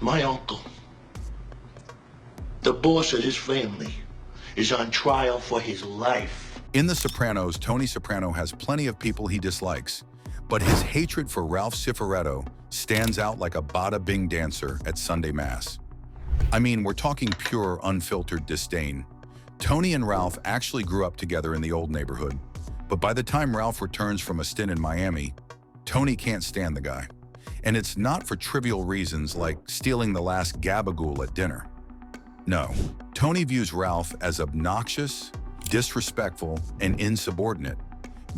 My uncle, the boss of his family, is on trial for his life. In The Sopranos, Tony Soprano has plenty of people he dislikes, but his hatred for Ralph Cifaretto stands out like a bada bing dancer at Sunday Mass. I mean, we're talking pure, unfiltered disdain. Tony and Ralph actually grew up together in the old neighborhood, but by the time Ralph returns from a stint in Miami, Tony can't stand the guy. And it's not for trivial reasons like stealing the last gabagool at dinner. No, Tony views Ralph as obnoxious, disrespectful, and insubordinate.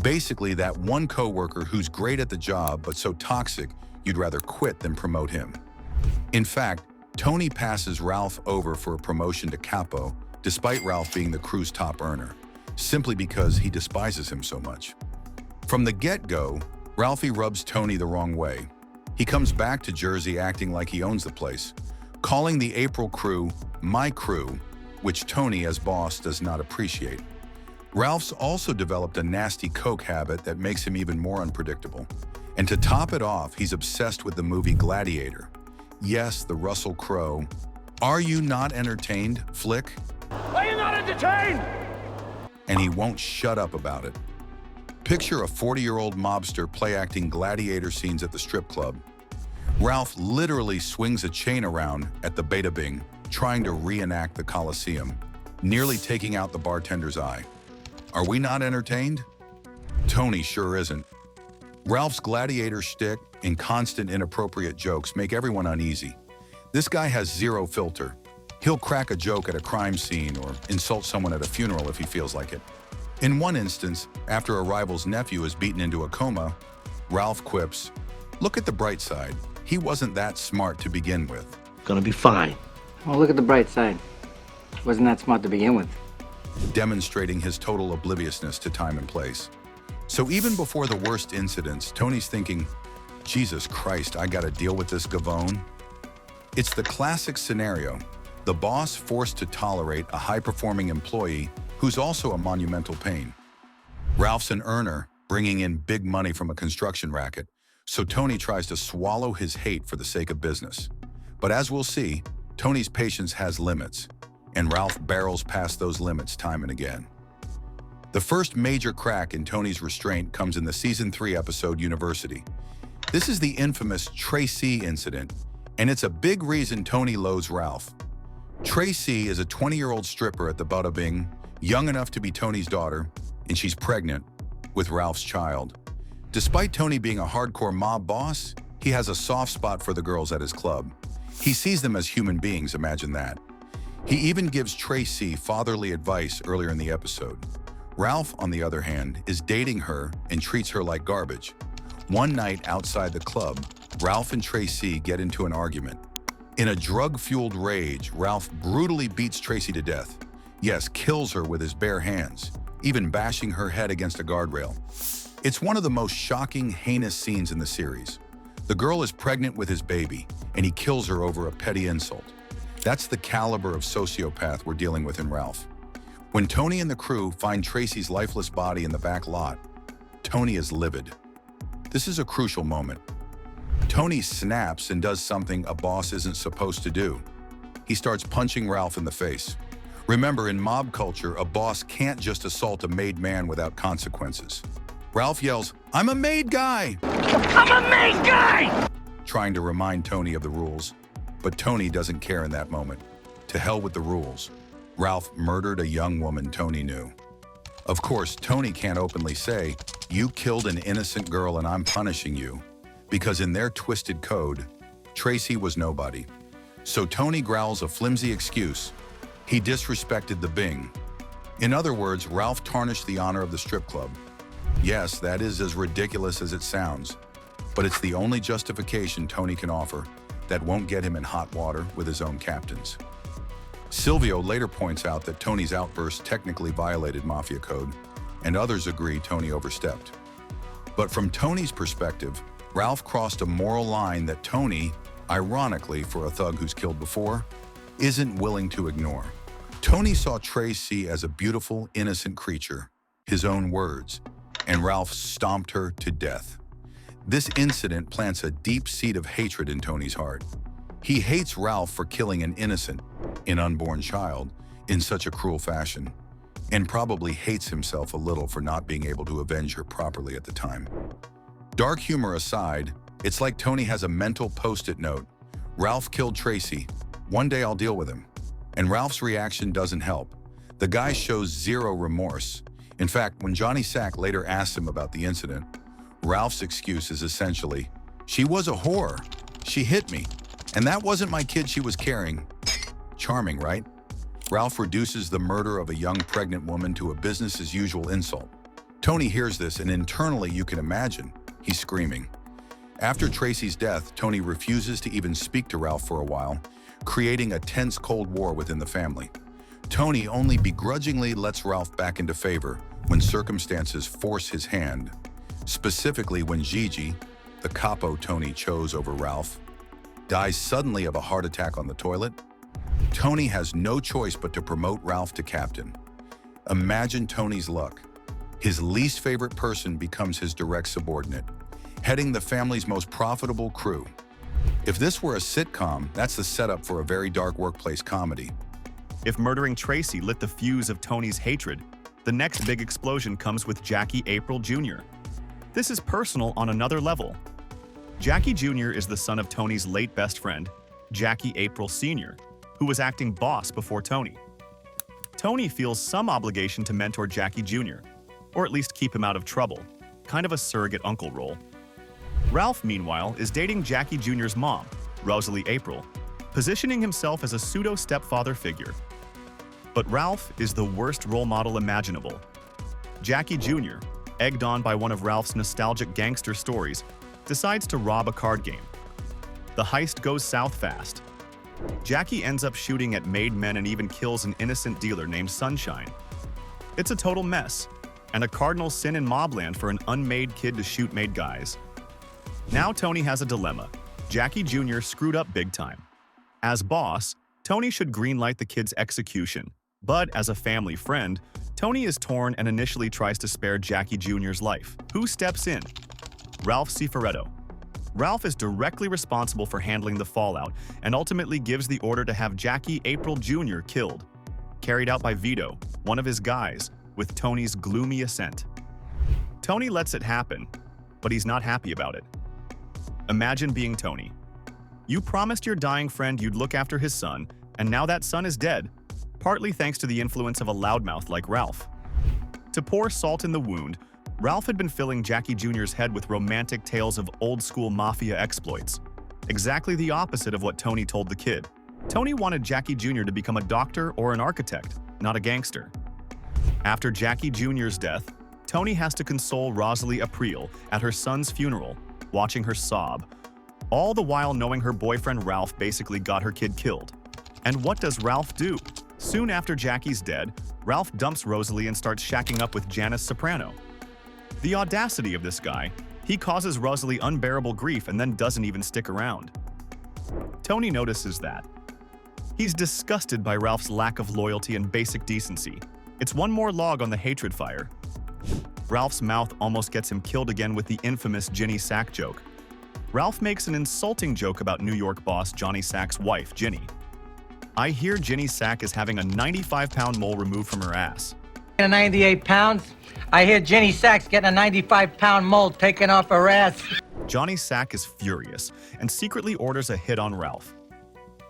Basically, that one coworker who's great at the job but so toxic you'd rather quit than promote him. In fact, Tony passes Ralph over for a promotion to capo, despite Ralph being the crew's top earner, simply because he despises him so much. From the get-go, Ralphie rubs Tony the wrong way. He comes back to Jersey acting like he owns the place, calling the April crew my crew, which Tony as boss does not appreciate. Ralph's also developed a nasty coke habit that makes him even more unpredictable. And to top it off, he's obsessed with the movie Gladiator. Yes, the Russell Crowe "Are you not entertained?" flick. Are you not entertained? And he won't shut up about it. Picture a 40-year-old mobster play-acting gladiator scenes at the strip club. Ralph literally swings a chain around at the Bada Bing, trying to reenact the Colosseum, nearly taking out the bartender's eye. Are we not entertained? Tony sure isn't. Ralph's gladiator shtick and constant inappropriate jokes make everyone uneasy. This guy has zero filter. He'll crack a joke at a crime scene or insult someone at a funeral if he feels like it. In one instance, after a rival's nephew is beaten into a coma, Ralph quips, "Look at the bright side. He wasn't that smart to begin with." Gonna be fine. Well, look at the bright side. Wasn't that smart to begin with? Demonstrating his total obliviousness to time and place. So even before the worst incidents, Tony's thinking, Jesus Christ, I gotta deal with this Gavone. It's the classic scenario, the boss forced to tolerate a high-performing employee who's also a monumental pain. Ralph's an earner, bringing in big money from a construction racket, so Tony tries to swallow his hate for the sake of business. But as we'll see, Tony's patience has limits, and Ralph barrels past those limits time and again. The first major crack in Tony's restraint comes in the Season 3 episode University. This is the infamous Tracy incident, and it's a big reason Tony loathes Ralph. Tracy is a 20-year-old stripper at the Bada Bing, young enough to be Tony's daughter, and she's pregnant with Ralph's child. Despite Tony being a hardcore mob boss, he has a soft spot for the girls at his club. He sees them as human beings, imagine that. He even gives Tracy fatherly advice earlier in the episode. Ralph, on the other hand, is dating her and treats her like garbage. One night outside the club, Ralph and Tracy get into an argument. In a drug-fueled rage, Ralph brutally beats Tracy to death. Yes, kills her with his bare hands, even bashing her head against a guardrail. It's one of the most shocking, heinous scenes in the series. The girl is pregnant with his baby, and he kills her over a petty insult. That's the caliber of sociopath we're dealing with in Ralph. When Tony and the crew find Tracy's lifeless body in the back lot, Tony is livid. This is a crucial moment. Tony snaps and does something a boss isn't supposed to do. He starts punching Ralph in the face. Remember, in mob culture, a boss can't just assault a made man without consequences. Ralph yells, "I'm a made guy!" I'm a made guy! Trying to remind Tony of the rules. But Tony doesn't care in that moment. To hell with the rules. Ralph murdered a young woman Tony knew. Of course, Tony can't openly say, "You killed an innocent girl and I'm punishing you," because in their twisted code, Tracy was nobody. So Tony growls a flimsy excuse. He disrespected the Bing. In other words, Ralph tarnished the honor of the strip club. Yes, that is as ridiculous as it sounds, but it's the only justification Tony can offer that won't get him in hot water with his own captains. Silvio later points out that Tony's outburst technically violated Mafia code, and others agree Tony overstepped. But from Tony's perspective, Ralph crossed a moral line that Tony, ironically for a thug who's killed before, isn't willing to ignore. Tony saw Tracy as a beautiful, innocent creature, his own words, and Ralph stomped her to death. This incident plants a deep seed of hatred in Tony's heart. He hates Ralph for killing an innocent, an unborn child in such a cruel fashion, and probably hates himself a little for not being able to avenge her properly at the time. Dark humor aside, it's like Tony has a mental post-it note. Ralph killed Tracy. One day I'll deal with him. And Ralph's reaction doesn't help. The guy shows zero remorse. In fact, when Johnny Sack later asks him about the incident, Ralph's excuse is essentially, "She was a whore. She hit me. And that wasn't my kid she was carrying." Charming, right? Ralph reduces the murder of a young pregnant woman to a business-as-usual insult. Tony hears this, and internally, you can imagine, he's screaming. After Tracy's death, Tony refuses to even speak to Ralph for a while, creating a tense Cold War within the family. Tony only begrudgingly lets Ralph back into favor when circumstances force his hand, specifically when Gigi, the capo Tony chose over Ralph, dies suddenly of a heart attack on the toilet. Tony has no choice but to promote Ralph to captain. Imagine Tony's luck. His least favorite person becomes his direct subordinate, heading the family's most profitable crew. If this were a sitcom, that's the setup for a very dark workplace comedy. If murdering Tracy lit the fuse of Tony's hatred, the next big explosion comes with Jackie April Jr. This is personal on another level. Jackie Jr. is the son of Tony's late best friend, Jackie April Sr., who was acting boss before Tony. Tony feels some obligation to mentor Jackie Jr., or at least keep him out of trouble, kind of a surrogate uncle role. Ralph, meanwhile, is dating Jackie Jr.'s mom, Rosalie April, positioning himself as a pseudo-stepfather figure. But Ralph is the worst role model imaginable. Jackie Jr., egged on by one of Ralph's nostalgic gangster stories, decides to rob a card game. The heist goes south fast. Jackie ends up shooting at made men and even kills an innocent dealer named Sunshine. It's a total mess, and a cardinal sin in mobland for an unmade kid to shoot made guys. Now Tony has a dilemma. Jackie Jr. screwed up big time. As boss, Tony should greenlight the kid's execution, but as a family friend, Tony is torn and initially tries to spare Jackie Jr.'s life. Who steps in? Ralph Cifaretto. Ralph is directly responsible for handling the fallout and ultimately gives the order to have Jackie April Jr. killed, carried out by Vito, one of his guys, with Tony's gloomy assent. Tony lets it happen, but he's not happy about it. Imagine being Tony. You promised your dying friend you'd look after his son, and now that son is dead, partly thanks to the influence of a loudmouth like Ralph. To pour salt in the wound, Ralph had been filling Jackie Jr.'s head with romantic tales of old-school mafia exploits, exactly the opposite of what Tony told the kid. Tony wanted Jackie Jr. to become a doctor or an architect, not a gangster. After Jackie Jr.'s death, Tony has to console Rosalie April at her son's funeral, watching her sob, all the while knowing her boyfriend Ralph basically got her kid killed. And what does Ralph do? Soon after Jackie's dead, Ralph dumps Rosalie and starts shacking up with Janice Soprano. The audacity of this guy, he causes Rosalie unbearable grief and then doesn't even stick around. Tony notices that. He's disgusted by Ralph's lack of loyalty and basic decency. It's one more log on the hatred fire. Ralph's mouth almost gets him killed again with the infamous Ginny Sack joke. Ralph makes an insulting joke about New York boss Johnny Sack's wife, Ginny. I hear Ginny Sack is having a 95-pound mole removed from her ass. 98 pounds? I hear Jenny Sacks getting a 95-pound mole taken off her ass. Johnny Sack is furious and secretly orders a hit on Ralph.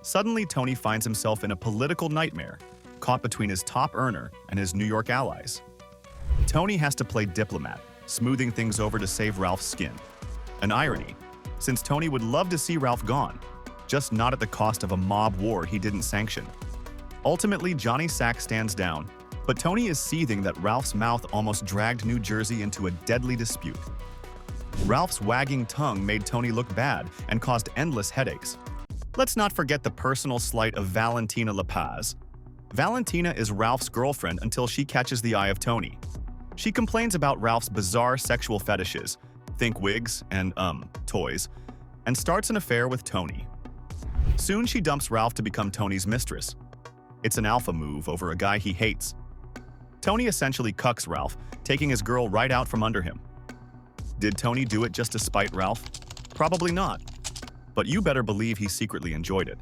Suddenly, Tony finds himself in a political nightmare, caught between his top earner and his New York allies. Tony has to play diplomat, smoothing things over to save Ralph's skin. An irony, since Tony would love to see Ralph gone, just not at the cost of a mob war he didn't sanction. Ultimately, Johnny Sack stands down, but Tony is seething that Ralph's mouth almost dragged New Jersey into a deadly dispute. Ralph's wagging tongue made Tony look bad and caused endless headaches. Let's not forget the personal slight of Valentina La Paz. Valentina is Ralph's girlfriend until she catches the eye of Tony. She complains about Ralph's bizarre sexual fetishes, think wigs and, toys, and starts an affair with Tony. Soon she dumps Ralph to become Tony's mistress. It's an alpha move over a guy he hates. Tony essentially cucks Ralph, taking his girl right out from under him. Did Tony do it just to spite Ralph? Probably not. but you better believe he secretly enjoyed it.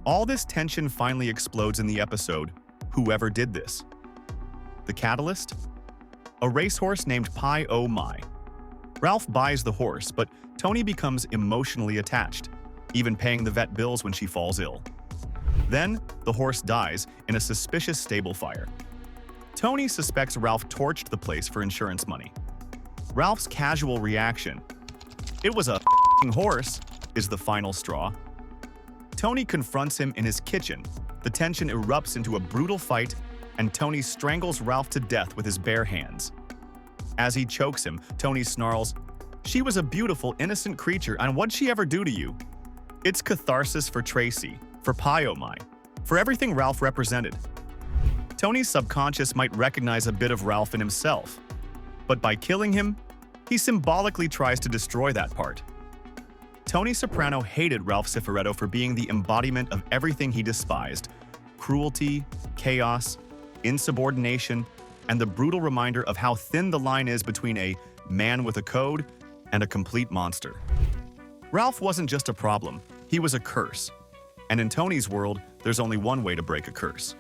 All this tension finally explodes in the episode, Whoever Did This? The catalyst? A racehorse named Pie Oh My. Ralph buys the horse, but Tony becomes emotionally attached, even paying the vet bills when she falls ill. Then, the horse dies in a suspicious stable fire. Tony suspects Ralph torched the place for insurance money. Ralph's casual reaction, "It was a f***ing horse," is the final straw. Tony confronts him in his kitchen. The tension erupts into a brutal fight, and Tony strangles Ralph to death with his bare hands. As he chokes him, Tony snarls, "She was a beautiful, innocent creature, and what'd she ever do to you?" It's catharsis for Tracy, for Pie Oh My, for everything Ralph represented. Tony's subconscious might recognize a bit of Ralph in himself, but by killing him, he symbolically tries to destroy that part. Tony Soprano hated Ralph Cifaretto for being the embodiment of everything he despised: cruelty, chaos, insubordination, and the brutal reminder of how thin the line is between a man with a code and a complete monster. Ralph wasn't just a problem, he was a curse. And in Tony's world, there's only one way to break a curse: